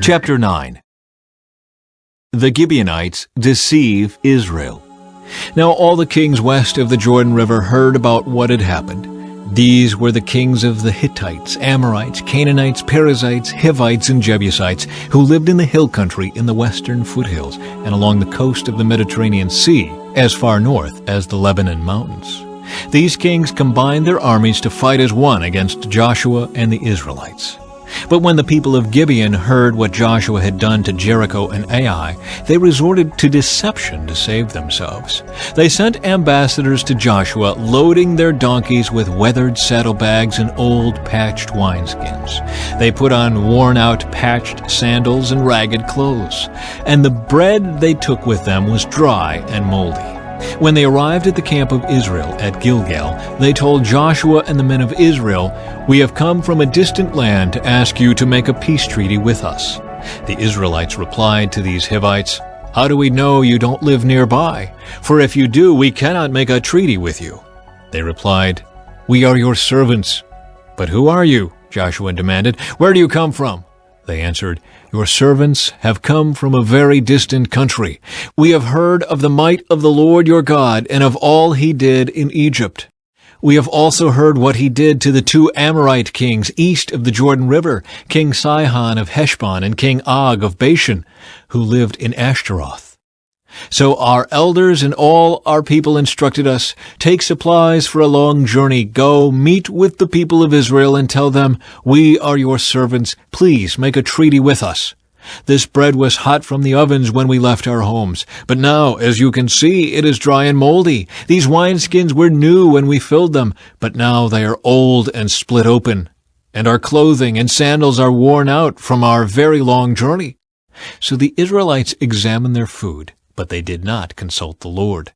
Chapter 9. The Gibeonites deceive Israel. Now all the kings west of the Jordan River heard about what had happened. These were the kings of the Hittites, Amorites, Canaanites, Perizzites, Hivites, and Jebusites, who lived in the hill country in the western foothills and along the coast of the Mediterranean Sea, as far north as the Lebanon mountains. These kings combined their armies to fight as one against Joshua and the Israelites. But when the people of Gibeon heard what Joshua had done to Jericho and Ai, they resorted to deception to save themselves. They sent ambassadors to Joshua, loading their donkeys with weathered saddlebags and old patched wineskins. They put on worn-out patched sandals and ragged clothes, and the bread they took with them was dry and moldy. When they arrived at the camp of Israel at Gilgal, they told Joshua and the men of Israel, "We have come from a distant land to ask you to make a peace treaty with us." The Israelites replied to these Hivites, "How do we know you don't live nearby? For if you do, we cannot make a treaty with you." They replied, "We are your servants." "But who are you?" Joshua demanded. "Where do you come from?" They answered, "Your servants have come from a very distant country. We have heard of the might of the Lord your God and of all he did in Egypt. We have also heard what he did to the two Amorite kings east of the Jordan River, King Sihon of Heshbon and King Og of Bashan, who lived in Ashtaroth. So our elders and all our people instructed us, 'Take supplies for a long journey. Go, meet with the people of Israel and tell them, "We are your servants. Please make a treaty with us." This bread was hot from the ovens when we left our homes. But now, as you can see, it is dry and moldy. These wineskins were new when we filled them, but now they are old and split open. And our clothing and sandals are worn out from our very long journey." So the Israelites examined their food, but they did not consult the Lord.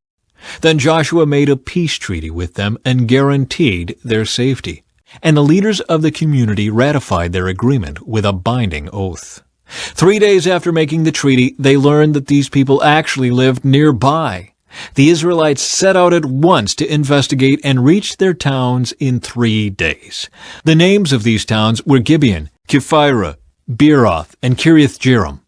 Then Joshua made a peace treaty with them and guaranteed their safety. And the leaders of the community ratified their agreement with a binding oath. 3 days after making the treaty, they learned that these people actually lived nearby. The Israelites set out at once to investigate and reached their towns in 3 days. The names of these towns were Gibeon, Kephirah, Beeroth, and Kiriath-Jearim.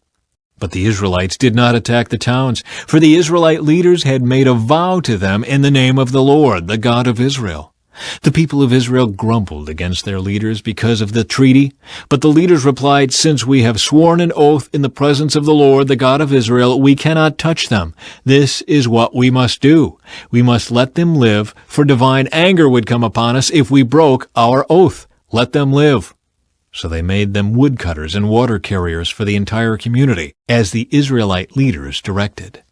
But the Israelites did not attack the towns, for the Israelite leaders had made a vow to them in the name of the Lord, the God of Israel. The people of Israel grumbled against their leaders because of the treaty, but the leaders replied, "Since we have sworn an oath in the presence of the Lord, the God of Israel, we cannot touch them. This is what we must do. We must let them live, for divine anger would come upon us if we broke our oath. Let them live." So they made them woodcutters and water carriers for the entire community, as the Israelite leaders directed.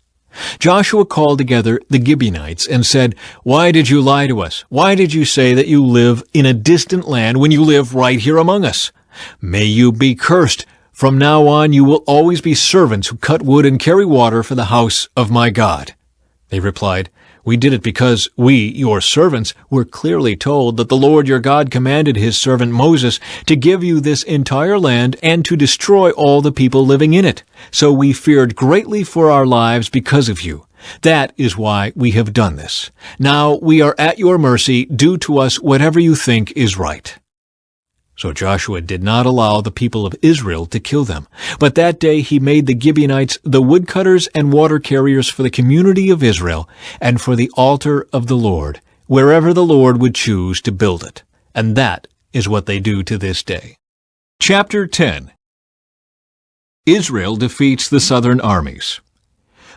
Joshua called together the Gibeonites and said, "Why did you lie to us? Why did you say that you live in a distant land when you live right here among us? May you be cursed. From now on you will always be servants who cut wood and carry water for the house of my God." They replied, "We did it because we, your servants, were clearly told that the Lord your God commanded his servant Moses to give you this entire land and to destroy all the people living in it. So we feared greatly for our lives because of you. That is why we have done this. Now we are at your mercy. Do to us whatever you think is right." So Joshua did not allow the people of Israel to kill them. But that day he made the Gibeonites the woodcutters and water carriers for the community of Israel and for the altar of the Lord, wherever the Lord would choose to build it. And that is what they do to this day. Chapter 10. Israel defeats the southern armies.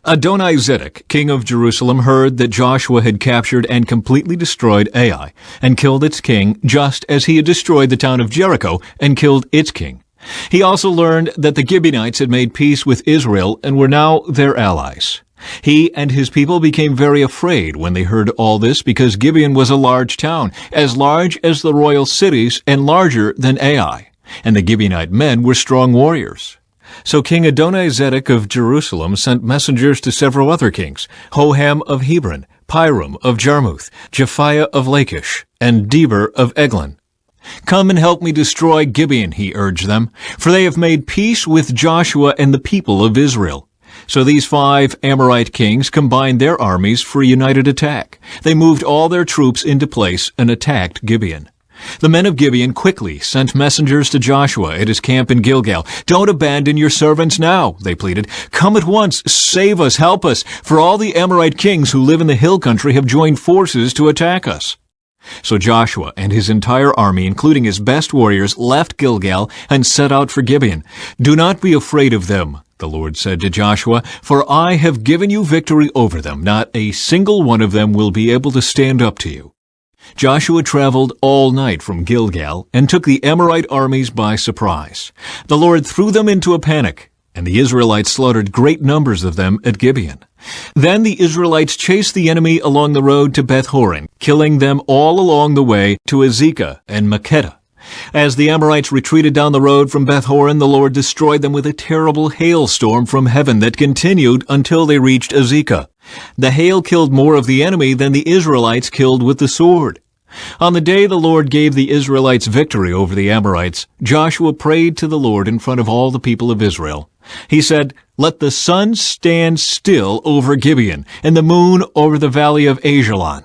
Adonizedek, king of Jerusalem, heard that Joshua had captured and completely destroyed Ai, and killed its king, just as he had destroyed the town of Jericho and killed its king. He also learned that the Gibeonites had made peace with Israel and were now their allies. He and his people became very afraid when they heard all this, because Gibeon was a large town, as large as the royal cities and larger than Ai, and the Gibeonite men were strong warriors. So King Adonizedek of Jerusalem sent messengers to several other kings, Hoham of Hebron, Piram of Jarmuth, Japhiah of Lachish, and Deber of Eglon. "Come and help me destroy Gibeon," he urged them, "for they have made peace with Joshua and the people of Israel." So these 5 Amorite kings combined their armies for a united attack. They moved all their troops into place and attacked Gibeon. The men of Gibeon quickly sent messengers to Joshua at his camp in Gilgal. "Don't abandon your servants now," they pleaded. "Come at once, save us, help us, for all the Amorite kings who live in the hill country have joined forces to attack us." So Joshua and his entire army, including his best warriors, left Gilgal and set out for Gibeon. "Do not be afraid of them," the Lord said to Joshua, "for I have given you victory over them. Not a single one of them will be able to stand up to you." Joshua traveled all night from Gilgal and took the Amorite armies by surprise. The Lord threw them into a panic, and the Israelites slaughtered great numbers of them at Gibeon. Then the Israelites chased the enemy along the road to Beth-horon, killing them all along the way to Azekah and Makkedah. As the Amorites retreated down the road from Beth-horon, the Lord destroyed them with a terrible hailstorm from heaven that continued until they reached Azekah. The hail killed more of the enemy than the Israelites killed with the sword. On the day the Lord gave the Israelites victory over the Amorites, Joshua prayed to the Lord in front of all the people of Israel. He said, "Let the sun stand still over Gibeon, and the moon over the valley of Ajalon."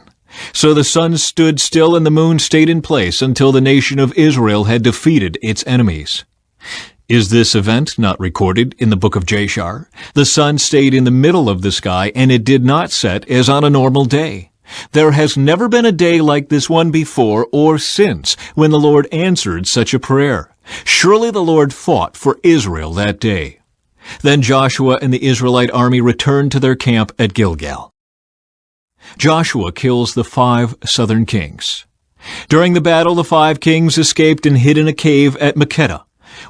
So the sun stood still and the moon stayed in place until the nation of Israel had defeated its enemies. Is this event not recorded in the book of Jashar? The sun stayed in the middle of the sky, and it did not set as on a normal day. There has never been a day like this one before or since when the Lord answered such a prayer. Surely the Lord fought for Israel that day. Then Joshua and the Israelite army returned to their camp at Gilgal. Joshua kills the 5 southern kings. During the battle, the 5 kings escaped and hid in a cave at Makkedah.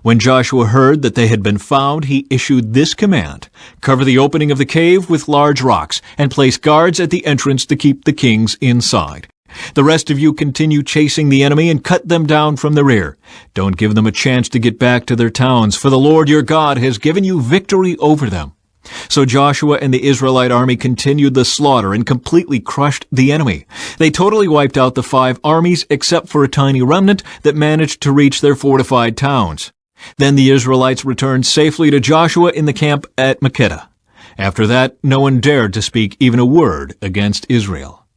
When Joshua heard that they had been found, he issued this command: "Cover the opening of the cave with large rocks, and place guards at the entrance to keep the kings inside. The rest of you continue chasing the enemy and cut them down from the rear. Don't give them a chance to get back to their towns, for the Lord your God has given you victory over them." So Joshua and the Israelite army continued the slaughter and completely crushed the enemy. They totally wiped out the 5 armies except for a tiny remnant that managed to reach their fortified towns. Then the Israelites returned safely to Joshua in the camp at Makkedah. After that, no one dared to speak even a word against Israel.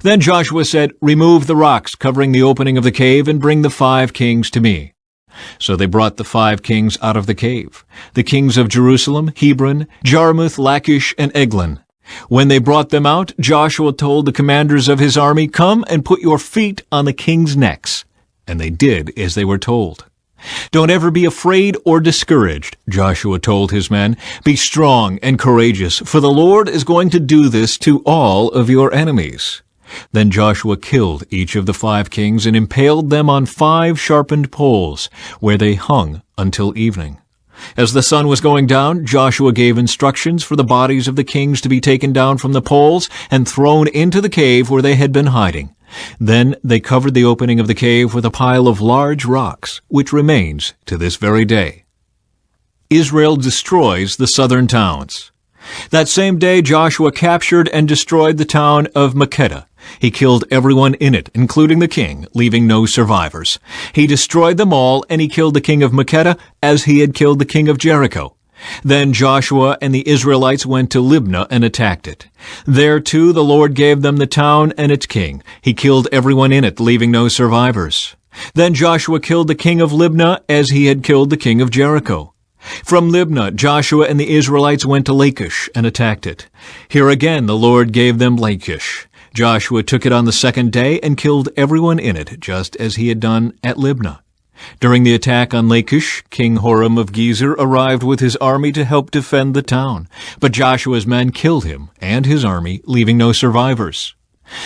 Then Joshua said, "Remove the rocks covering the opening of the cave and bring the 5 kings to me." So they brought the 5 kings out of the cave, the kings of Jerusalem, Hebron, Jarmuth, Lachish, and Eglon. When they brought them out, Joshua told the commanders of his army, "Come and put your feet on the kings' necks." And they did as they were told. "Don't ever be afraid or discouraged," Joshua told his men. "Be strong and courageous, for the Lord is going to do this to all of your enemies." Then Joshua killed each of the 5 kings and impaled them on 5 sharpened poles, where they hung until evening. As the sun was going down, Joshua gave instructions for the bodies of the kings to be taken down from the poles and thrown into the cave where they had been hiding. Then they covered the opening of the cave with a pile of large rocks, which remains to this very day. Israel destroys the southern towns. That same day Joshua captured and destroyed the town of Makkedah. He killed everyone in it, including the king, leaving no survivors. He destroyed them all, and he killed the king of Makkedah as he had killed the king of Jericho. Then Joshua and the Israelites went to Libnah and attacked it. There, too, the Lord gave them the town and its king. He killed everyone in it, leaving no survivors. Then Joshua killed the king of Libnah as he had killed the king of Jericho. From Libnah, Joshua and the Israelites went to Lachish and attacked it. Here again the Lord gave them Lachish. Joshua took it on the 2nd day and killed everyone in it, just as he had done at Libnah. During the attack on Lachish, King Horam of Gezer arrived with his army to help defend the town. But Joshua's men killed him and his army, leaving no survivors.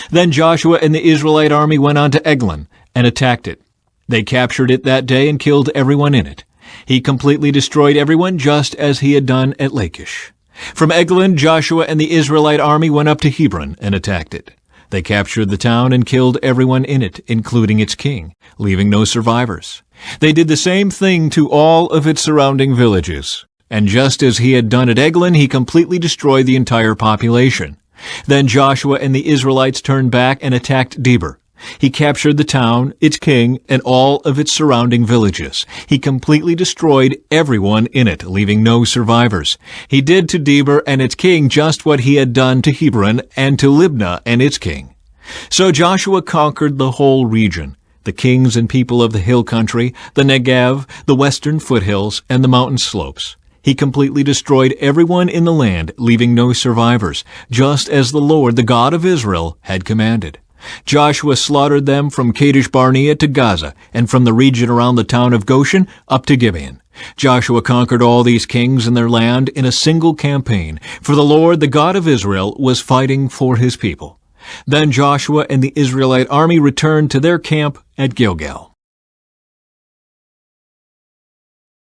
Then Joshua and the Israelite army went on to Eglon and attacked it. They captured it that day and killed everyone in it. He completely destroyed everyone, just as he had done at Lachish. From Eglon, Joshua and the Israelite army went up to Hebron and attacked it. They captured the town and killed everyone in it, including its king, leaving no survivors. They did the same thing to all of its surrounding villages. And just as he had done at Eglon, he completely destroyed the entire population. Then Joshua and the Israelites turned back and attacked Debir. He captured the town, its king, and all of its surrounding villages. He completely destroyed everyone in it, leaving no survivors. He did to Debir and its king just what he had done to Hebron and to Libnah and its king. So Joshua conquered the whole region. the kings and people of the hill country, the Negev, the western foothills, and the mountain slopes. He completely destroyed everyone in the land, leaving no survivors, just as the Lord, the God of Israel, had commanded. Joshua slaughtered them from Kadesh Barnea to Gaza, and from the region around the town of Goshen up to Gibeon. Joshua conquered all these kings and their land in a single campaign, for the Lord, the God of Israel, was fighting for his people. Then Joshua and the Israelite army returned to their camp at Gilgal.